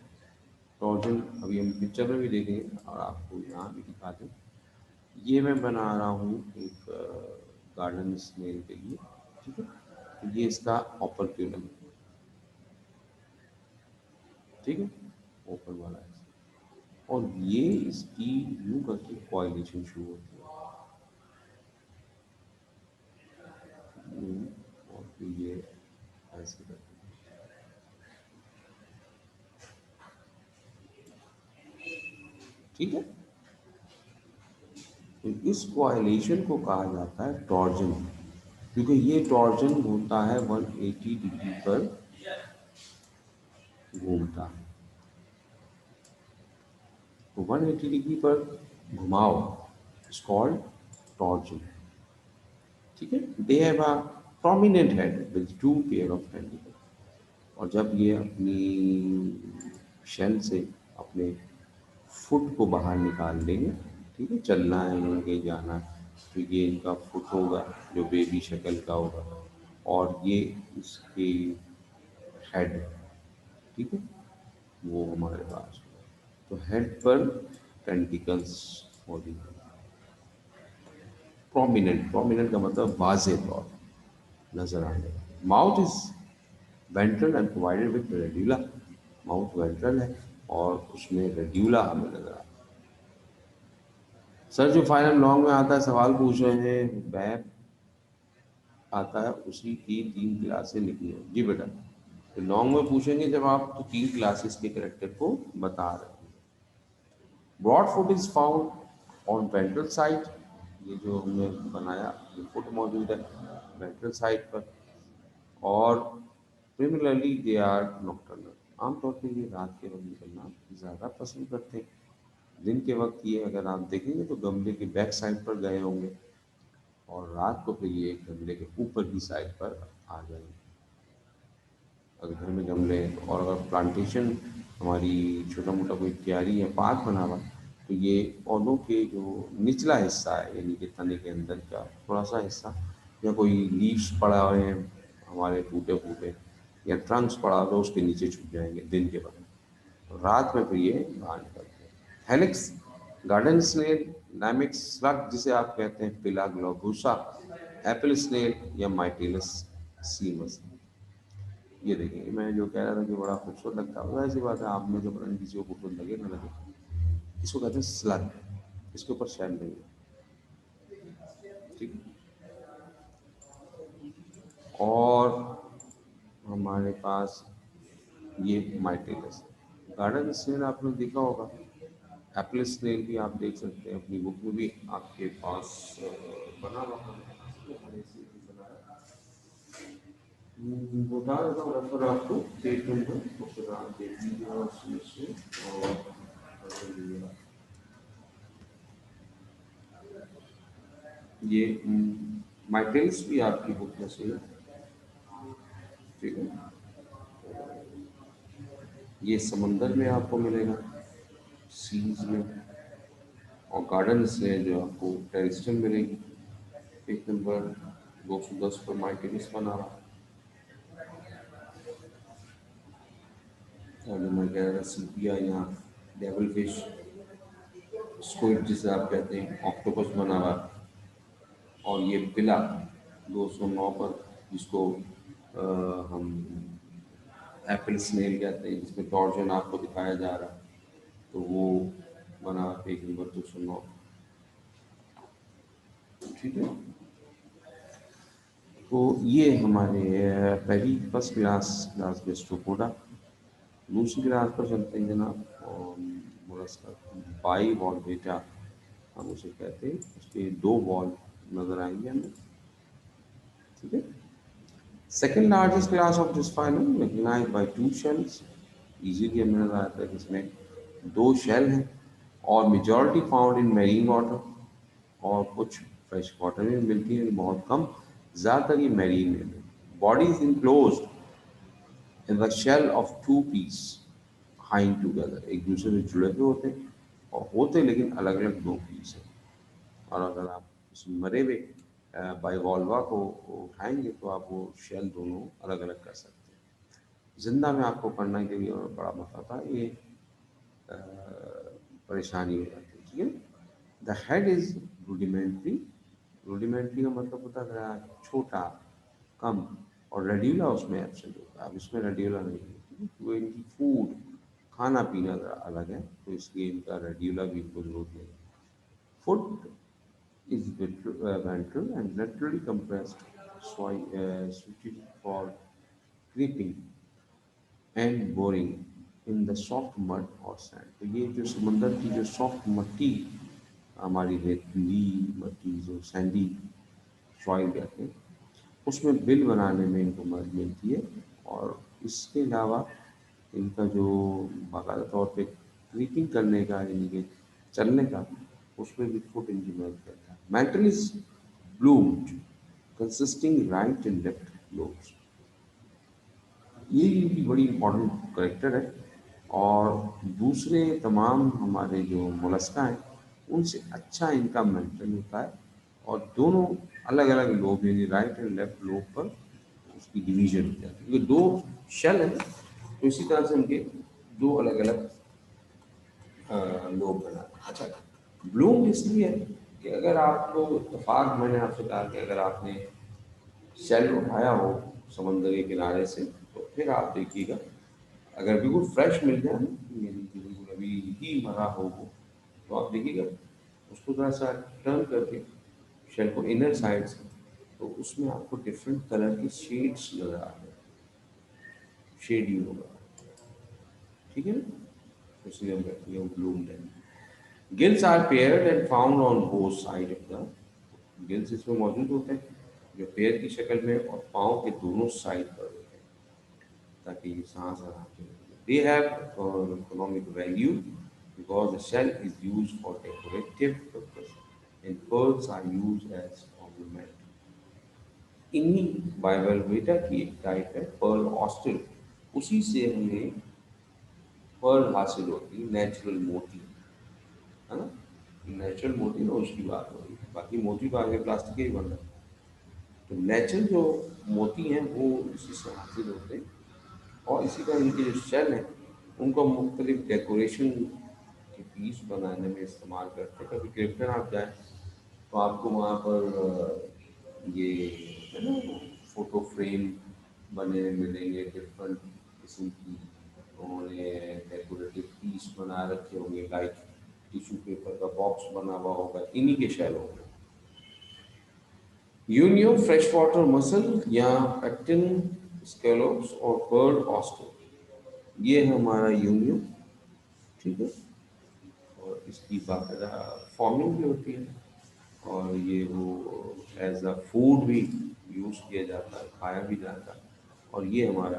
टॉर्जन अभी हम पिक्चर में भी देखेंगे और आपको यहाँ भी दिखा दें। ये मैं बना रहा हूँ एक गार्डन स्नेल के लिए, ठीक है, तो ये इसका ऑपरक्यूलम, ठीक है, ओपन वाला है, और ये इसकी यूं करके कॉइलेशन शुरू होती है। और फिर ये ऐसे करके, ठीक है, तो इस कॉइलेशन को कहा जाता है टॉर्जन, क्योंकि ये टॉर्जन होता है 180 डिग्री पर घूमता है। तो 180 डिग्री पर घुमाव इज कॉल्ड टॉर्जन, ठीक है। They have a prominent head with two pair of tentacle, और जब ये अपनी शेल से अपने फुट को बाहर निकाल लेंगे, ठीक है, चलना है इन्होंने कहीं जाना है, तो ये इनका फुट होगा जो बेबी शक्ल का होगा, और ये इसके हेड, ठीक है, वो हमारे पास, तो हेड पर टेंटिकल्स मौजूद है। प्रोमिनेंट, प्रोमिनेंट का मतलब वाज़े तौर नजर आने। Mouth is ventral and provided with radula, mouth ventral है और उसमें रेड्यूला हमें नजर आता है। सर जो फाइनल लॉन्ग में आता है सवाल पूछ रहे हैं, बैक आता है उसी की 3 क्लासें लिखी है जी बेटा, तो लॉन्ग में पूछेंगे जब आप तो 3 क्लासेस के करेक्टर को बता रहे हैं। Broad foot is found on ventral side, ये जो हमने बनाया ये फुट मौजूद है वेंट्रल साइड पर, और प्रिमिलरली दे आर नॉक्टर्नल, आमतौर पर ये रात के वक्त निकलना ज़्यादा पसंद करते हैं। दिन के वक्त ये अगर आप देखेंगे तो गमले के बैक साइड पर गए होंगे, और रात को फिर ये गमले के ऊपर की साइड पर आ जाएंगे अगर घर में गमले हैं तो। और अगर प्लांटेशन हमारी छोटा मोटा कोई क्यारी या पार्क बना हुआ तो ये पौधों के जो निचला हिस्सा है यानी कि तने के अंदर का थोड़ा सा हिस्सा, या कोई लीव्स पड़ा हुए हैं हमारे टूटे फूटे, या ट्रंक्स पड़ा हो तो उसके नीचे छुप जाएंगे दिन के वक्त, तो रात में फिर ये बाहर निकलते हैं। हेलिक्स, गार्डन स्नेल, लाइमिक्स स्लग जिसे आप कहते हैं, पिला ग्लोबूसा, एप्पल स्नेल या माइटिलस सीमस। ये देखिए मैं जो कह रहा था कि बड़ा खूबसूरत लगता है, ऐसी बात है आप में जो पता किसी को खूबसूरत लगे ना लगे, इसको कहते हैं स्लग, इसके ऊपर शैल नहीं है, ठीक है। और हमारे पास ये माइटिलस, गार्डन स्नेल आपने देखा होगा, एप्पल स्नेल भी आप देख सकते हैं, अपनी बुक में भी आपके पास बना हुआ है। बता देता हूँ रेफर आपको पेज नंबर, तो फिर आप देख लीजिए और उसमें से और कर लीजिएगा। ये माइकल्स भी आपकी बुक में से है, ठीक है। ये समंदर में आपको मिलेगा, सीज में, और गार्डन से जो आपको टेरिस्टल मिलेगी। पेज नंबर 210 पर माइकल्स बना रहा, और जो मैं कह रहा था सीपिया या डेविल फिश, स्क्विड जिसे आप कहते हैं, ऑक्टोपस बना हुआ, और ये पिला 209 पर जिसको हम एप्पल स्नेल कहते हैं, जिसमें टॉर्जन आपको दिखाया जा रहा है, तो वो बना पेज नंबर 209, ठीक है। तो ये हमारे पहली फर्स्ट क्लास गैस्ट्रोपोडा, दूसरी क्लास पर चलते हैं जनाब, और मोलस्का बाई वॉल बेटा हम उसे कहते हैं। उसके दो वॉल नजर आएंगे हमें, ठीक है। Second largest class of this phylum recognize by two shells, easily हमें नजर आता है कि इसमें दो शेल हैं, और majority found in marine water, और कुछ फ्रेश वाटर में मिलती है, बहुत कम, ज़्यादातर ये मेरीन में। Body is enclosed in the shell of two piece hinged together, एक दूसरे से जुड़े हुए होते हैं और होते लेकिन अलग अलग दो पीस हैं। और अगर आप उस मरे हुए बाइवॉल्वा को उठाएंगे तो आप वो शेल दोनों अलग अलग कर सकते हैं। जिंदा में आपको करने के लिए बड़ा मसला था, ये अ, परेशानी हो जाती है, ठीक है। The head is rudimentary, rudimentary का मतलब होता है छोटा, कम, और रेड्यूला उसमें एब्सेंट होता है। अब इसमें रेड्यूला नहीं है, तो इनकी फूड, खाना पीना ज़रा अलग है, तो इसलिए इनका रेड्यूला भी इनको जरूरत नहीं। Foot is ventral and laterally compressed, suited for creeping and boring in the soft mud or sand। तो ये जो समंदर की जो सॉफ्ट मट्टी, हमारी रेतीली मट्टी जो सैंडी सॉइल कहते हैं, उसमें बिल बनाने में इनको मदद मिलती है। और इसके अलावा इनका जो बाकायदा तौर पे क्रीपिंग करने का, यानी कि चलने का, उसमें भी फुट इनकी मदद करता है। Mental is bloomed consisting right and left lobes, ये इनकी बड़ी इंपॉर्टेंट करेक्टर है। और दूसरे तमाम हमारे जो मोलस्का हैं उनसे अच्छा इनका मेंटल होता है, और दोनों अलग अलग लोब, यानी राइट एंड लेफ्ट लोब पर उसकी डिवीजन हो जाती है, क्योंकि दो शेल हैं तो इसी तरह से उनके दो अलग अलग लोग बनाते हैं। अच्छा, ब्लूम इसलिए है कि अगर आपको इत्तेफाक, मैंने आपसे कहा कि अगर आपने शेल उठाया हो समंदर के किनारे से, तो फिर आप देखिएगा, अगर बिल्कुल फ्रेश मिल जाए ना, यानी कि बिल्कुल अभी ही मरा हो वो, तो आप देखिएगा उसको थोड़ा सा टर्न करके शेल को इनर साइड से, तो उसमें आपको डिफरेंट कलर की शेड्स नजर आ रहे हैं, शेड ही होगा, ठीक है ना। तो इसलिए हम कहते हैं bloom time. Gills are paired and found on both side of the, gills इसमें मौजूद होते हैं जो पेयर की शक्ल में और पाँव के दोनों साइड पर होते हैं, ताकि ये सांस आराम से ले। They have economic value because the shell is used for decorative purpose and pearls are used as ornament। इन्हीं बाइवलवेटा की एक टाइप है पर्ल ऑस्टिल, उसी से हमें पर्ल हासिल होती है, नेचुरल मोती, है ना। नेचुरल मोती ना, उसकी बात हो रही है, बाकी मोती तो आगे प्लास्टिक के ही बन रहा है। तो नेचुरल जो मोती हैं वो इसी से हासिल होते हैं, और इसी तरह इनके जो शेल हैं उनको मुख्तलिफ डेकोरेशन के पीस बनाने में इस्तेमाल करते हैं। कभी क्लिफ्टन आप जाएँ तो आपको वहाँ पर ये है ना, फोटो फ्रेम बने हुए मिलेंगे डिफरेंट किस्म की, उन्होंने डेकोरेटिव पीस बना रखे होंगे, लाइक टिश्यू पेपर का बॉक्स बना हुआ होगा, इन्हीं के शैल होंगे। यूनियो फ्रेश वाटर मसल या पेक्टिन स्केलोप्स और पर्ल ऑस्टर, ये है हमारा यूनियो, ठीक है। और इसकी बाकायदा फॉर्मिंग भी होती है, और ये वो एज अ फूड भी यूज़ किया जाता है, खाया भी जाता है। और ये हमारा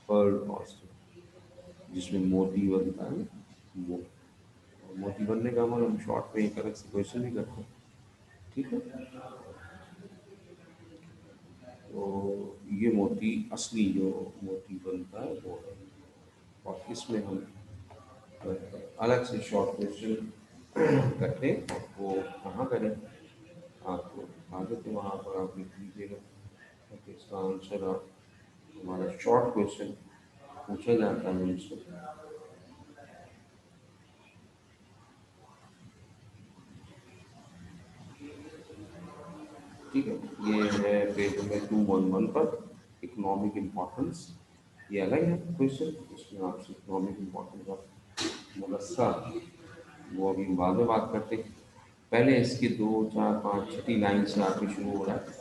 पर्ल ऑस्टर, जिसमें मोती बनता है, वो, और मोती बनने का अमल हम शॉर्ट में एक अलग से क्वेश्चन भी करते हैं, ठीक है। तो ये मोती, असली जो मोती बनता है वो है, और इसमें हम अलग से शॉर्ट क्वेश्चन करते हैं। वो कहाँ करें, आपको आदत है वहाँ पर आप लिख लीजिएगा, ताकि इसका आंसर आप, हमारा शॉर्ट क्वेश्चन पूछा जाता है उनसे। ठीक है, ये है पेज नंबर 211 पर, इकोनॉमिक इम्पोर्टेंस। ये अलग है क्वेश्चन, इसमें आपसे इकोनॉमिक इम्पोर्टेंस ऑफ मोलस्का, वो अभी हम बाद में बात करते हैं। पहले इसकी 2 4 5 6 लाइन से आपकी शुरू हो रहा है।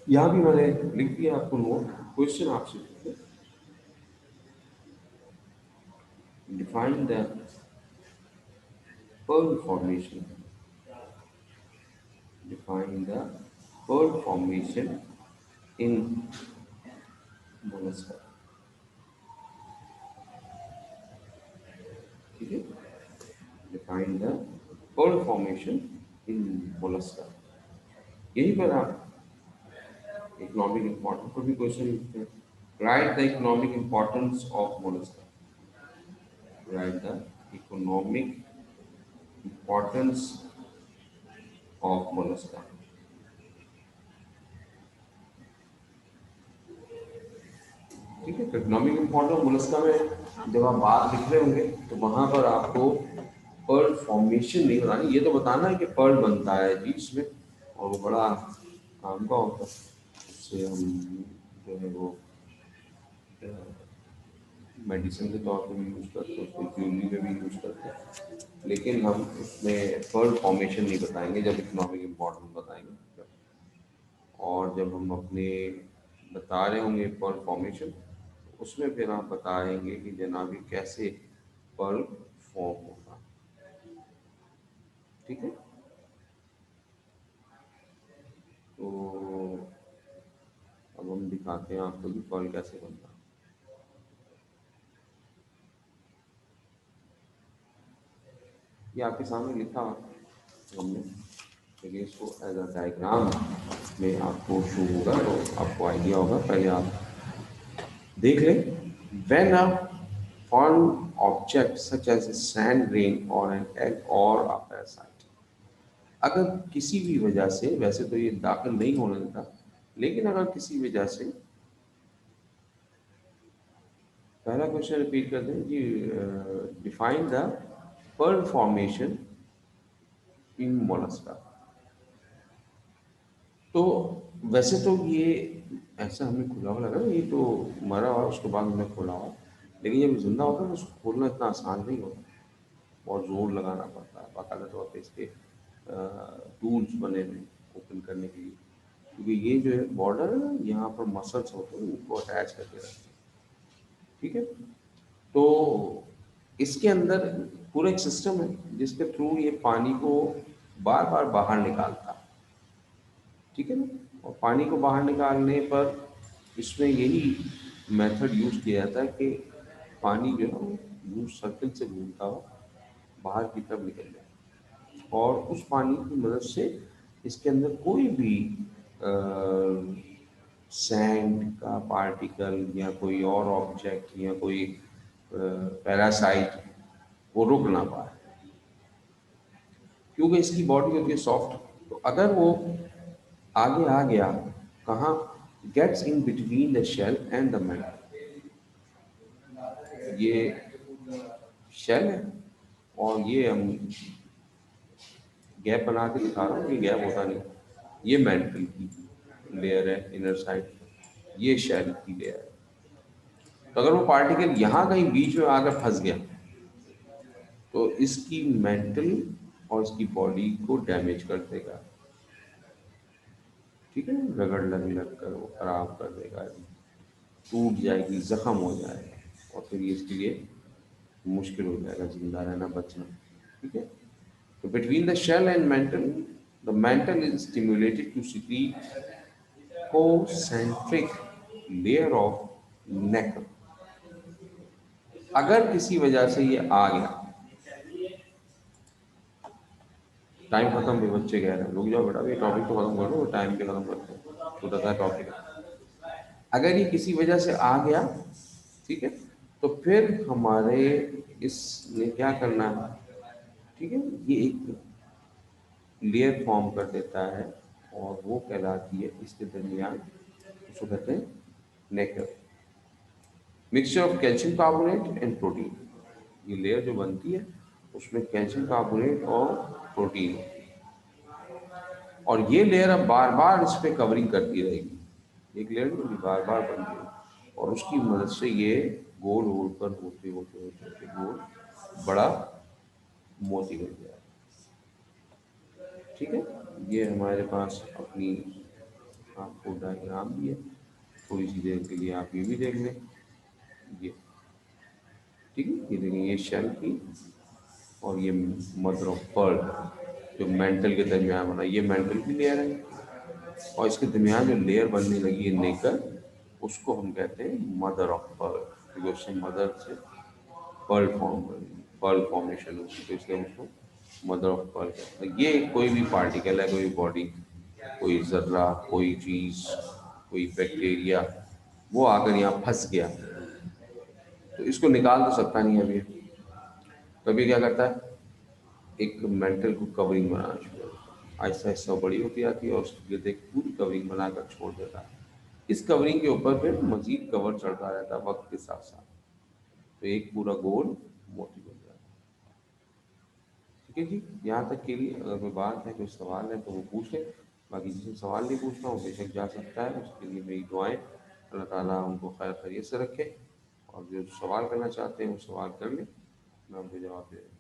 यहाँ भी मैंने लिख दिया आपको नोट, क्वेश्चन आपसे पूछे Define the pearl formation. Define the pearl formation in mollusca. ठीक है, define the pearl formation in mollusca. यहीं पर आप इकोनॉमिक इम्पोर्टेंस पर भी क्वेश्चन लिखते हैं. Right the economic importance of Mollusca. Right the economic importance of Mollusca. ठीक है, तो इकोनॉमिक इम्पोर्टेंस ऑफ मोलस्का में जब आप बात लिख रहे होंगे तो वहां पर आपको पर्ल फॉर्मेशन नहीं बतानी, ये तो बताना है कि पर्ल बनता है जी इसमें, और वो बड़ा काम का होता है. उससे हम जो है वो मेडिसिन के तौर पर भी यूज़ करते हैं, उसको ज्वेलरी में भी यूज़ करते हैं, लेकिन हम उसमें पर्ल फॉर्मेशन नहीं बताएंगे जब इकोनॉमिक इम्पोर्टेंस बताएंगे. और जब हम अपने बता रहे होंगे पर्ल फॉर्मेशन, उसमें फिर आप बताएंगे कि जनाब ये कैसे पर्ल फॉर्म होगा. ठीक है, तो अब हम दिखाते हैं आपको कि पर्ल कैसे बनता है. ये आपके सामने लिखा हमने, लेकिन इसको एज अ डायग्राम में आपको शो होगा तो आपको आइडिया होगा. पहले आप देख लें. When a form object such as a sand grain or an egg or a parasite. अगर किसी भी वजह से, वैसे तो ये दाखिल नहीं होने देता, लेकिन अगर किसी वजह से, पहला क्वेश्चन रिपीट कर दें जी. Define the pearl formation in mollusca. तो वैसे तो ये ऐसा हमें खुला हुआ लगा, ये तो मरा हुआ उसके बाद हमें खोला हुआ, लेकिन जब जिंदा होता है तो उसको खोलना इतना आसान नहीं होता. बहुत जोर लगाना पड़ता है, बाकायदा तौर पे इसके टूल्स बने हुए ओपन करने के लिए, क्योंकि ये जो है बॉर्डर है ना, यहाँ पर मसल्स होते हैं, उनको अटैच करके रखते हैं. ठीक है, तो इसके अंदर पूरा एक सिस्टम है जिसके थ्रू ये पानी को बार बार बाहर निकालता है. ठीक है ना, और पानी को बाहर निकालने पर इसमें यही मेथड यूज किया जाता है कि पानी जो है वो यूं सर्कल से घूमता हुआ बाहर की तरफ निकल जाए, और उस पानी की मदद से इसके अंदर कोई भी सैंड का पार्टिकल या कोई और ऑब्जेक्ट या कोई पैरासाइट वो रुक ना पाए, क्योंकि इसकी बॉडी होती है सॉफ्ट. तो अगर वो आगे आ गया, कहाँ, gets in between the shell and the mantle. ये शेल है और ये हम गैप बना के दिखा रहा हूँ, ये गैप होता नहीं. ये मेंटल की लेयर है इनर साइड, ये शेल की लेयर है. तो अगर वो पार्टिकल यहाँ कहीं बीच में आकर फंस गया तो इसकी मेंटल और इसकी बॉडी को डैमेज कर देगा. ठीक है, रगड़ लग लग कर वो खराब कर देगा, टूट जाएगी, जख्म हो जाएगा, और फिर ये इसके लिए मुश्किल हो जाएगा जिंदा रहना, बचना. ठीक है, तो between the shell and mantle, the mantle is stimulated to secrete concentric layer of nacre. अगर किसी वजह से ये आ गया, टाइम खत्म भी, बच्चे कह रहे हैं रुक जाओ बेटा, ये टॉपिक तो खत्म करो, टाइम पे खत्म करते हैं, छोटा सा टॉपिक है. अगर ये किसी वजह से आ गया, ठीक है, तो फिर हमारे इसने क्या करना है. ठीक है, ये एक लेयर फॉर्म कर देता है और वो कहलाती है इसके दरमियान, उसको कहते हैं nacre. Mixture of calcium carbonate and protein. ये लेयर जो बनती है उसमें कैल्शियम कार्बोनेट और प्रोटीन होती है, और ये लेयर अब बार बार इस पर कवरिंग करती रहेगी. एक लेयर जो बार बार बनती है, और उसकी मदद से ये गोल गोल पर होते होते होते होते गोल बड़ा मोती बन जाए. ठीक है, ये हमारे पास अपनी आपको डायग्राम भी है, थोड़ी सी देर के लिए आप ये भी देख लें. ये ठीक है। ये देखिए ये शेल थी और ये मदर ऑफ पर्ल जो मेंटल के दरमियान बना, ये मेंटल की लेयर है और इसके दरमियान जो लेयर बनने लगी है नेकर, उसको हम कहते हैं मदर ऑफ पर्ल, क्योंकि उससे मदर से पर्ल फॉर्म बनी, पर्ल फॉर्मेशन होती है, तो इसलिए हम उसको मदर ऑफ पर्ल कहते हैं। ये कोई भी पार्टिकल है, कोई बॉडी, कोई जर्रा, कोई चीज़, कोई बैक्टीरिया, वो आकर यहाँ फंस गया तो इसको निकाल तो सकता नहीं अभी। तभी क्या करता है, एक मेंटल को कवरिंग बनाना शुरू करता है, आहिस्ता आहिस्ता बड़ी होती जाती है और उसके गिर्द एक पूरी कवरिंग बनाकर छोड़ देता है। इस कवरिंग के ऊपर फिर मजीद कवर चढ़ता रहता है वक्त के साथ साथ, तो एक पूरा गोल मोती बन जाता है। ठीक है जी, यहाँ तक के लिए अगर कोई बात है, कोई सवाल है तो वो पूछे, बाकी जिसे सवाल नहीं पूछना हो बेशक जा सकता है, उसके लिए मेरी दुआएं, अल्लाह ताला उनको खैर खैरियत से रखे, और जो सवाल करना चाहते हैं वो सवाल कर लें, मैं उनको जवाब दे दूँ।